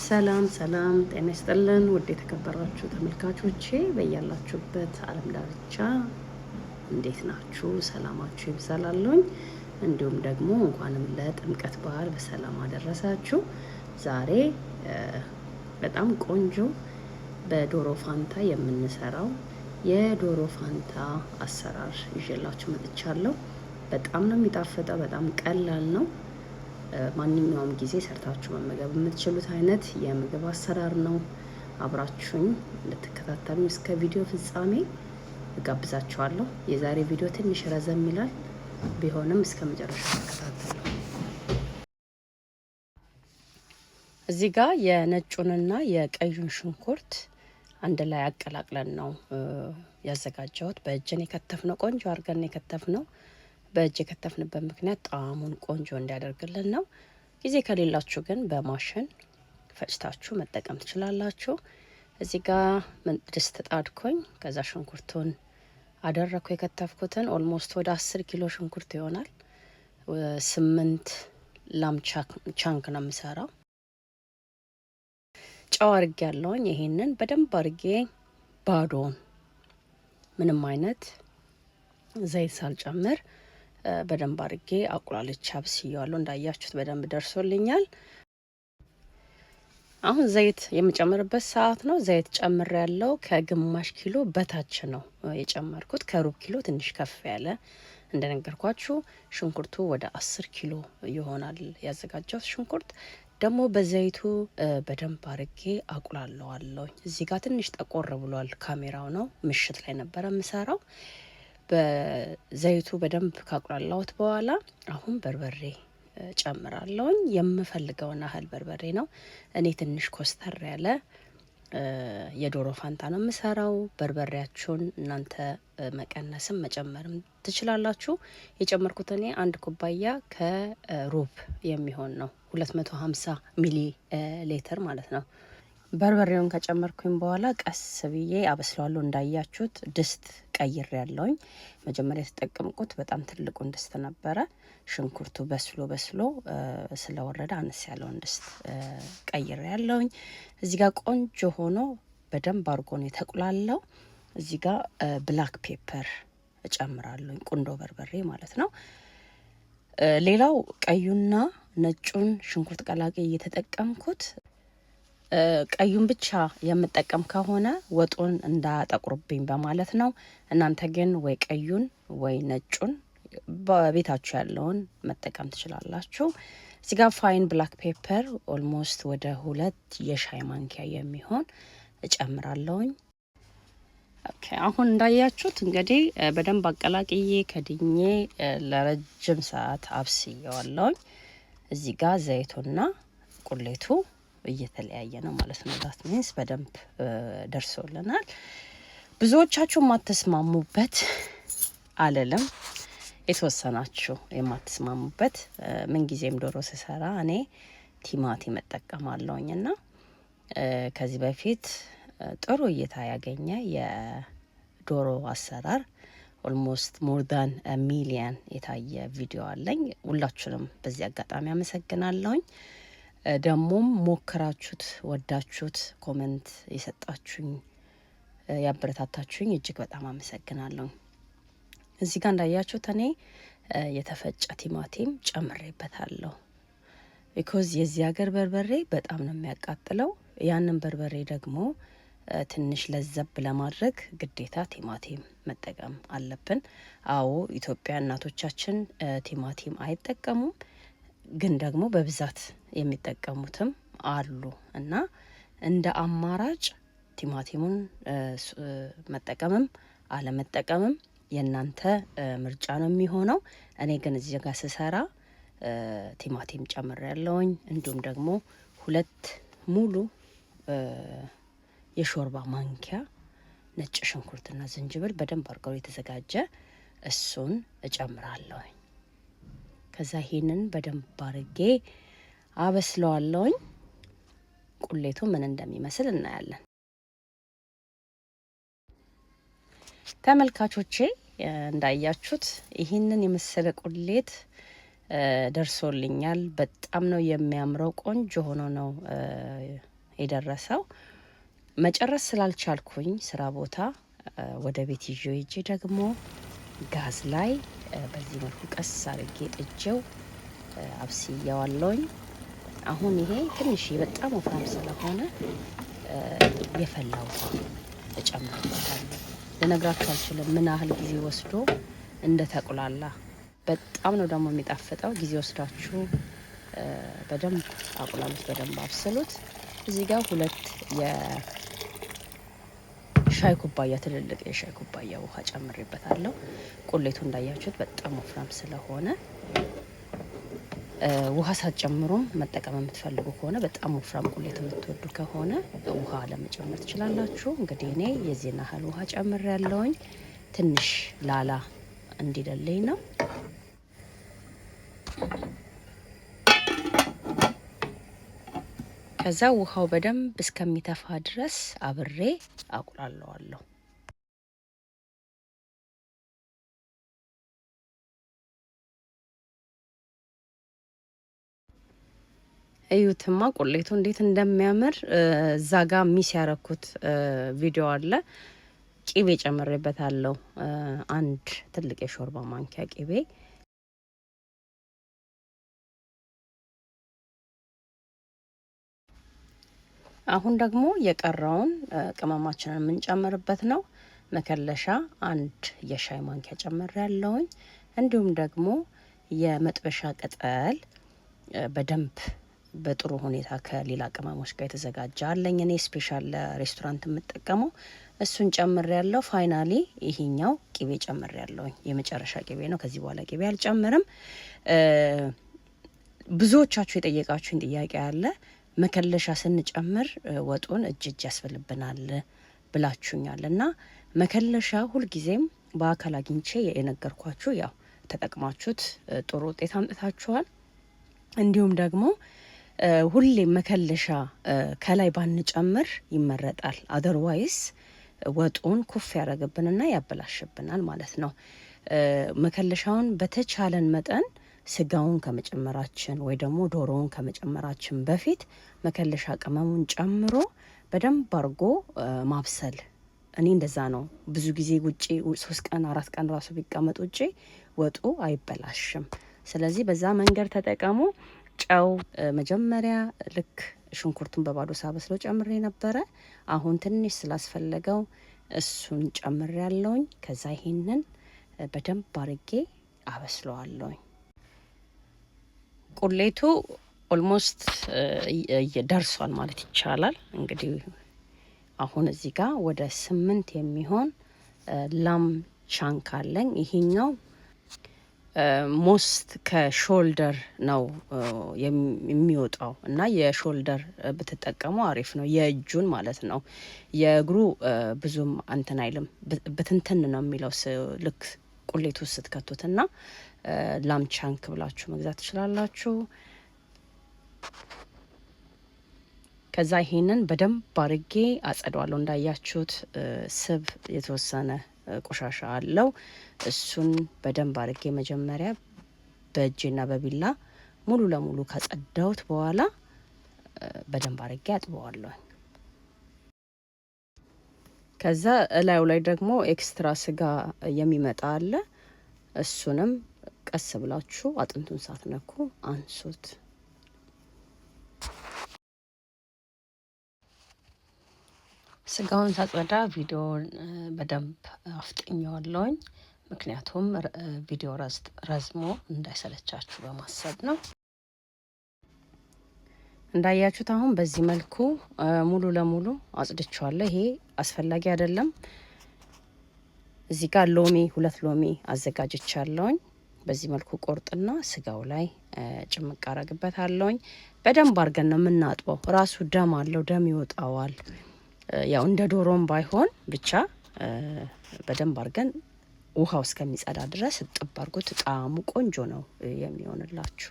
ሰላም ሰላም ጤና ይስጥልን ውድ የተከበራችሁ ተመልካቾቼ በያላችሁበት ዓለም ዳርቻ እንዴት ናችሁ? ሰላማችሁ ይብዛላለሁኝ። እንዲሁም ደግሞ እንኳንም ለጥምቀት በዓል በሰላም አደረሳችሁ። ዛሬ በጣም ቆንጆ በዶሮ ፋንታ የምንሰራው የዶሮ ፋንታ አሰራር ይዤላችሁ መጥቻለሁ። በጣም ነው የሚጣፍጠው። በጣም ቀላል ነው። ማንኛውም ጊዜ ሰርታችሁ መመገብ የምትችሉት አይነት የምግብ አሰራር ነው። አብራችሁኝ እንድትከታተሉ እስከ ቪዲዮ ፍጻሜ እጋብዛችኋለሁ። የዛሬ ቪዲዮ ትንሽ ረዘም ይላል፣ ቢሆንም እስከ መጨረሻ ተከታተሉ። እዚህ ጋር የነጩንና የቀዩን ሽንኩርት አንድ ላይ አቀላቅለን ነው ያዘጋጀሁት። በእጅን የከተፍነው ቆንጆ አድርገን የከተፍነው። በእጅ የከተፍንበት ምክንያት ጣዕሙን ቆንጆ እንዲያደርግልን ነው። ጊዜ ከሌላችሁ ግን በማሽን ፈጭታችሁ መጠቀም ትችላላችሁ። እዚህ ጋር ድስት ጣድኩኝ። ከዛ ሽንኩርቱን አደረኩ። የከተፍኩትን ኦልሞስት ወደ 10 ኪሎ ሽንኩርት ይሆናል። 8 ላም ቻንክ ነው የምሰራው። ጨው አርጌ ያለውኝ ይሄንን በደንብ አርጌ ባዶን ምንም አይነት ዘይት ሳልጨምር በደንብ አርጌ አቁላልቼ አብስዬዋለሁ። እንዳያችሁት በደንብ ደርሶልኛል። አሁን ዘይት የምጨምርበት ሰዓት ነው። ዘይት ጨምር ያለው ከግማሽ ኪሎ በታች ነው የጨመርኩት። ከሩብ ኪሎ ትንሽ ከፍ ያለ እንደነገርኳችሁ። ሽንኩርቱ ወደ 10 ኪሎ ይሆናል ያዘጋጀሁት ሽንኩርት። ደግሞ በዘይቱ በደንብ አርጌ አቁላለዋለሁ። እዚህ ጋር ትንሽ ጠቆር ብሏል። ካሜራው ነው፣ ምሽት ላይ ነበረ የምሰራው። በዘይቱ በደንብ ካቁላላሁት በኋላ አሁን በርበሬ ጨምራለሁኝ። የምፈልገውን ያህል በርበሬ ነው። እኔ ትንሽ ኮስተር ያለ የዶሮ ፋንታ ነው የምሰራው። በርበሬያችሁን እናንተ መቀነስም መጨመርም ትችላላችሁ። የጨመርኩት እኔ 1 ኩባያ ከሩብ የሚሆን ነው፣ 250 ሚሊ ሊትር ማለት ነው። በርበሬውን ከጨመርኩኝ በኋላ ቀስ ብዬ አበስለዋለሁ። እንዳያችሁት ድስት ቀይሬ ያለውኝ። መጀመሪያ የተጠቀምኩት በጣም ትልቁን ድስት ነበረ። ሽንኩርቱ በስሎ ስለወረደ አነስ ያለውን ድስት ቀይሬ ያለውኝ። እዚህ ጋር ቆንጆ ሆኖ በደንብ አርጎ ነው የተቁላለው። እዚህ ጋር ብላክ ፔፐር እጨምራለሁኝ፣ ቁንዶ በርበሬ ማለት ነው። ሌላው ቀዩና ነጩን ሽንኩርት ቀላቅዬ እየተጠቀምኩት። ቀዩን ብቻ የምጠቀም ከሆነ ወጡን እንዳጠቁርብኝ በማለት ነው። እናንተ ግን ወይ ቀዩን ወይ ነጩን በቤታችሁ ያለውን መጠቀም ትችላላችሁ። እዚህ ጋር ፋይን ብላክ ፔፐር ኦልሞስት ወደ 2 የሻይ ማንኪያ የሚሆን እጨምራለሁኝ። ኦኬ፣ አሁን እንዳያችሁት እንግዲህ በደንብ አቀላቅዬ ከድኜ ለረጅም ሰዓት አብስየዋለሁኝ። እዚህ ጋር ዘይቱና ቁሌቱ እየተለያየ ነው ማለት ነው። ዳት ሚንስ በደንብ ደርሶልናል። ብዙዎቻችሁ የማትስማሙበት አለለም፣ የተወሰናችሁ የማትስማሙበት ምንጊዜም ዶሮ ስሰራ እኔ ቲማቲም እጠቀማለሁኝ እና ከዚህ በፊት ጥሩ እይታ ያገኘ የዶሮ አሰራር ኦልሞስት ሞር ዳን ሚሊየን የታየ ቪዲዮ አለኝ። ሁላችሁንም በዚህ አጋጣሚ አመሰግናለሁኝ። ደሞም ሞክራችሁት ወዳችሁት ኮሜንት የሰጣችሁኝ ያበረታታችሁኝ እጅግ በጣም አመሰግናለሁ። እዚህ ጋር እንዳያችሁት እኔ የተፈጨ ቲማቲም ጨምሬበታለሁ። ቢኮዝ የዚህ ሀገር በርበሬ በጣም ነው የሚያቃጥለው። ያንን በርበሬ ደግሞ ትንሽ ለዘብ ለማድረግ ግዴታ ቲማቲም መጠቀም አለብን። አዎ ኢትዮጵያ እናቶቻችን ቲማቲም አይጠቀሙም፣ ግን ደግሞ በብዛት የሚጠቀሙትም አሉ እና እንደ አማራጭ ቲማቲሙን መጠቀምም አለመጠቀምም የእናንተ ምርጫ ነው የሚሆነው። እኔ ግን እዚህ ጋር ስሰራ ቲማቲም ጨምሬያለሁኝ። እንዲሁም ደግሞ 2 ሙሉ የሾርባ ማንኪያ ነጭ ሽንኩርትና ዝንጅብል በደንብ አድርገው የተዘጋጀ እሱን እጨምራለሁኝ። ከዛ ይሄንን በደንብ አርጌ አበስለዋለሁኝ። ቁሌቱ ምን እንደሚመስል እናያለን። ተመልካቾቼ እንዳያችሁት ይህንን የመሰለ ቁሌት ደርሶልኛል። በጣም ነው የሚያምረው። ቆንጆ ሆኖ ነው የደረሰው። መጨረስ ስላልቻልኩኝ ስራ ቦታ ወደ ቤት ይዤው ሄጄ ደግሞ ጋዝ ላይ በዚህ መልኩ ቀስ አድርጌ ጥጄው አብስያዋለሁኝ። አሁን ይሄ ትንሽ በጣም ወፍራም ስለሆነ የፈላ ውሃ እጨምርበታለሁ። ልነግራችሁ አልችልም ምን ያህል ጊዜ ወስዶ እንደ ተቁላላ። በጣም ነው ደግሞ የሚጣፍጠው። ጊዜ ወስዳችሁ በደንብ አቁላሉት፣ በደንብ አብስሉት። እዚህ ጋር 2 የሻይ ኩባያ ትልልቅ የሻይ ኩባያ ውሃ ጨምሬበታለሁ። ቁሌቱ እንዳያችሁት በጣም ወፍራም ስለሆነ ውሃ ሳትጨምሩም መጠቀም የምትፈልጉ ከሆነ በጣም ወፍራም ቁሌት የምትወዱ ከሆነ ውሃ ለመጨመር ትችላላችሁ። እንግዲህ እኔ የዚህን ያህል ውሃ ጨምሬያለሁኝ። ትንሽ ላላ እንዲደለኝ ነው። ከዛ ውሃው በደንብ እስከሚተፋ ድረስ አብሬ አቁላለዋለሁ። እዩትማ ቁሌቱ እንዴት እንደሚያምር። እዛ ጋ ሚስ ያረኩት ቪዲዮ አለ። ቂቤ ጨምሬበታለሁ። 1 ትልቅ የሾርባ ማንኪያ ቂቤ። አሁን ደግሞ የቀረውን ቅመማችንን የምንጨምርበት ነው። መከለሻ 1 የሻይ ማንኪያ ጨምሬያለሁኝ። እንዲሁም ደግሞ የመጥበሻ ቅጠል በደንብ በጥሩ ሁኔታ ከሌላ ቅመሞች ጋር የተዘጋጀ አለኝ። እኔ ስፔሻል ለሬስቶራንት የምጠቀመው እሱን ጨምሬያለሁ። ፋይናሊ ይሄኛው ቂቤ ጨምሬያለሁኝ። የመጨረሻ ቂቤ ነው። ከዚህ በኋላ ቂቤ አልጨምርም። ብዙዎቻችሁ የጠየቃችሁኝ ጥያቄ አለ። መከለሻ ስንጨምር ወጡን እጅ ያስፈልብናል ብላችሁኛል እና መከለሻ ሁልጊዜም በአካል አግኝቼ የነገርኳችሁ ያው ተጠቅማችሁት ጥሩ ውጤት አምጥታችኋል። እንዲሁም ደግሞ ሁሌም መከለሻ ከላይ ባንጨምር ይመረጣል። አደርዋይስ ወጡን ኩፍ ያደርግብንና ያበላሽብናል ማለት ነው። መከለሻውን በተቻለን መጠን ስጋውን ከመጨመራችን ወይ ደግሞ ዶሮውን ከመጨመራችን በፊት መከለሻ ቅመሙን ጨምሮ በደንብ አርጎ ማብሰል። እኔ እንደዛ ነው። ብዙ ጊዜ ውጪ 3 ቀን 4 ቀን ራሱ ቢቀመጥ ውጪ ወጡ አይበላሽም። ስለዚህ በዛ መንገድ ተጠቀሙ። ጨው መጀመሪያ ልክ ሽንኩርቱን በባዶ ሳበስለው ጨምሬ ነበረ። አሁን ትንሽ ስላስፈለገው እሱን ጨምሬ ያለውኝ። ከዛ ይሄንን በደንብ አርጌ አበስለዋለሁኝ። ቁሌቱ ኦልሞስት ደርሷል ማለት ይቻላል። እንግዲህ አሁን እዚህ ጋር ወደ 8 የሚሆን ላም ቻንክ አለኝ። ይሄኛው ሞስት ከሾልደር ነው የሚወጣው እና የሾልደር ብትጠቀሙ አሪፍ ነው። የእጁን ማለት ነው። የእግሩ ብዙም አንተን አይልም፣ ብትንትን ነው የሚለው ልክ ቁሌቱ ስትከቱት እና ላም ቻንክ ብላችሁ መግዛት ትችላላችሁ። ከዛ ይሄንን በደንብ አርጌ አጸደዋለሁ። እንዳያችሁት ስብ የተወሰነ ቆሻሻ አለው። እሱን በደንብ አርጌ መጀመሪያ በእጄና በቢላ ሙሉ ለሙሉ ካጸዳሁት በኋላ በደንብ አርጌ አጥበዋለሁ። ከዛ እላዩ ላይ ደግሞ ኤክስትራ ስጋ የሚመጣ አለ። እሱንም ቀስ ብላችሁ አጥንቱን ሳትነኩ አንሱት። ስጋውን ሳጸዳ ቪዲዮውን በደንብ አፍጥኘዋለሁኝ። ምክንያቱም ቪዲዮ ረዝሞ እንዳይሰለቻችሁ በማሰብ ነው። እንዳያችሁት አሁን በዚህ መልኩ ሙሉ ለሙሉ አጽድቼዋለሁ። ይሄ አስፈላጊ አይደለም። እዚህ ጋር ሎሚ 2 ሎሚ አዘጋጅቻለሁኝ። በዚህ መልኩ ቆርጥና ስጋው ላይ ጭምቅ አረግበታለሁኝ። በደንብ አርገን ነው የምናጥበው። ራሱ ደም አለው፣ ደም ይወጣዋል። ያው እንደ ዶሮም ባይሆን ብቻ በደንብ አርገን ውሃው እስከሚጸዳ ድረስ እጥብ አርጉት። ጣዕሙ ቆንጆ ነው የሚሆንላችሁ።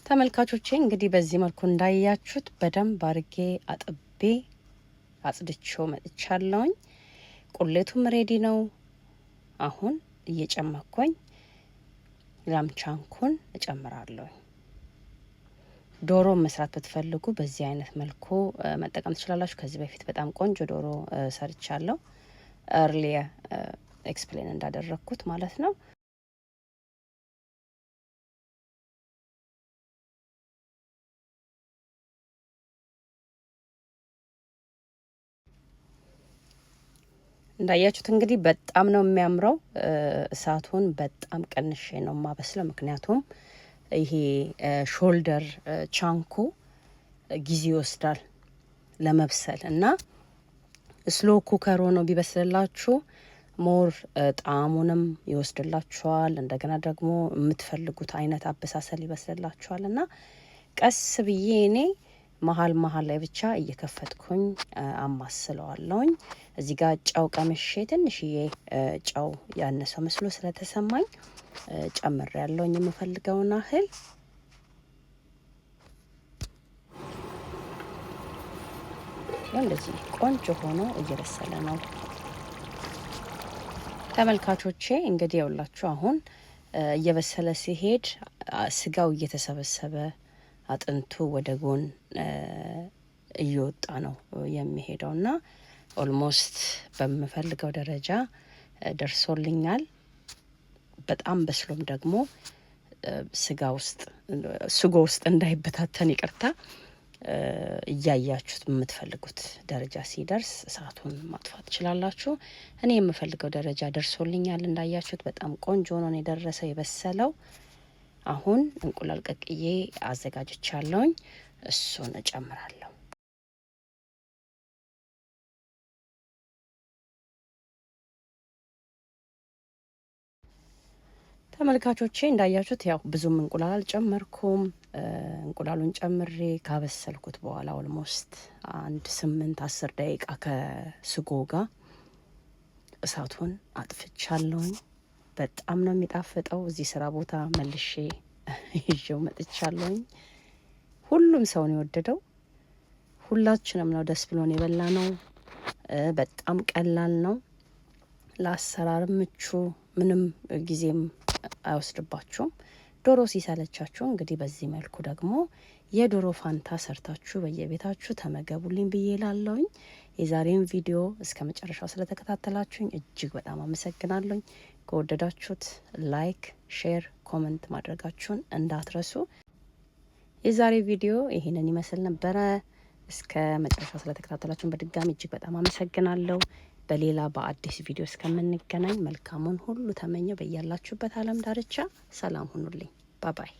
ተመልካቾቼ እንግዲህ በዚህ መልኩ እንዳያችሁት በደንብ አርጌ አጥቤ አጽድቼው መጥቻለሁኝ። ቁሌቱም ሬዲ ነው። አሁን እየጨመኩኝ ላምቻንኩን እጨምራለሁ። ዶሮ መስራት ብትፈልጉ በዚህ አይነት መልኩ መጠቀም ትችላላችሁ። ከዚህ በፊት በጣም ቆንጆ ዶሮ ሰርቻለሁ። እርሊየ ኤክስፕሌን እንዳደረግኩት ማለት ነው። እንዳያችሁት እንግዲህ በጣም ነው የሚያምረው። እሳቱን በጣም ቀንሼ ነው ማበስለው፣ ምክንያቱም ይሄ ሾልደር ቻንኩ ጊዜ ይወስዳል ለመብሰል እና ስሎ ኩከር ሆኖ ቢበስልላችሁ ሞር ጣዕሙንም ይወስድላችኋል። እንደገና ደግሞ የምትፈልጉት አይነት አበሳሰል ይበስልላችኋል እና ቀስ ብዬ እኔ መሀል ላይ ብቻ እየከፈትኩኝ አማስለዋለሁኝ። እዚህ ጋር ጨው ቀምሼ ትንሽዬ ጨው ያነሰው መስሎ ስለተሰማኝ ጨምር ያለውኝ የምፈልገውን ያህል። እንደዚህ ቆንጆ ሆኖ እየበሰለ ነው ተመልካቾቼ። እንግዲህ ያውላችሁ አሁን እየበሰለ ሲሄድ ስጋው እየተሰበሰበ አጥንቱ ወደ ጎን እየወጣ ነው የሚሄደውና ኦልሞስት በምፈልገው ደረጃ ደርሶልኛል። በጣም በስሎም ደግሞ ስጎ ውስጥ እንዳይበታተን ይቅርታ፣ እያያችሁት የምትፈልጉት ደረጃ ሲደርስ እሳቱን ማጥፋት ትችላላችሁ። እኔ የምፈልገው ደረጃ ደርሶልኛል። እንዳያችሁት በጣም ቆንጆ ነው የደረሰው የበሰለው። አሁን እንቁላል ቀቅዬ አዘጋጅቻለሁኝ፣ እሱን እጨምራለሁ። ተመልካቾቼ እንዳያችሁት ያው ብዙም እንቁላል አልጨመርኩም። እንቁላሉን ጨምሬ ካበሰልኩት በኋላ ኦልሞስት 8-10 ደቂቃ ከስጎ ጋር እሳቱን አጥፍቻለሁኝ። በጣም ነው የሚጣፍጠው። እዚህ ስራ ቦታ መልሼ ይዤው መጥቻለሁኝ። ሁሉም ሰው ነው የወደደው። ሁላችንም ነው ደስ ብሎን የበላ ነው። በጣም ቀላል ነው፣ ለአሰራር ምቹ፣ ምንም ጊዜም አይወስድባችሁም። ዶሮ ሲሰለቻችሁ እንግዲህ በዚህ መልኩ ደግሞ የዶሮ ፋንታ ሰርታችሁ በየቤታችሁ ተመገቡልኝ ብዬ ላለውኝ። የዛሬን ቪዲዮ እስከ መጨረሻው ስለተከታተላችሁኝ እጅግ በጣም አመሰግናለሁኝ። ከወደዳችሁት ላይክ፣ ሼር፣ ኮመንት ማድረጋችሁን እንዳትረሱ። የዛሬ ቪዲዮ ይሄንን ይመስል ነበረ። እስከ መጨረሻው ስለተከታተላችሁን በድጋሚ እጅግ በጣም አመሰግናለሁ። በሌላ በአዲስ ቪዲዮ እስከምንገናኝ መልካሙን ሁሉ ተመኘው። በያላችሁበት ዓለም ዳርቻ ሰላም ሁኑልኝ። ባባይ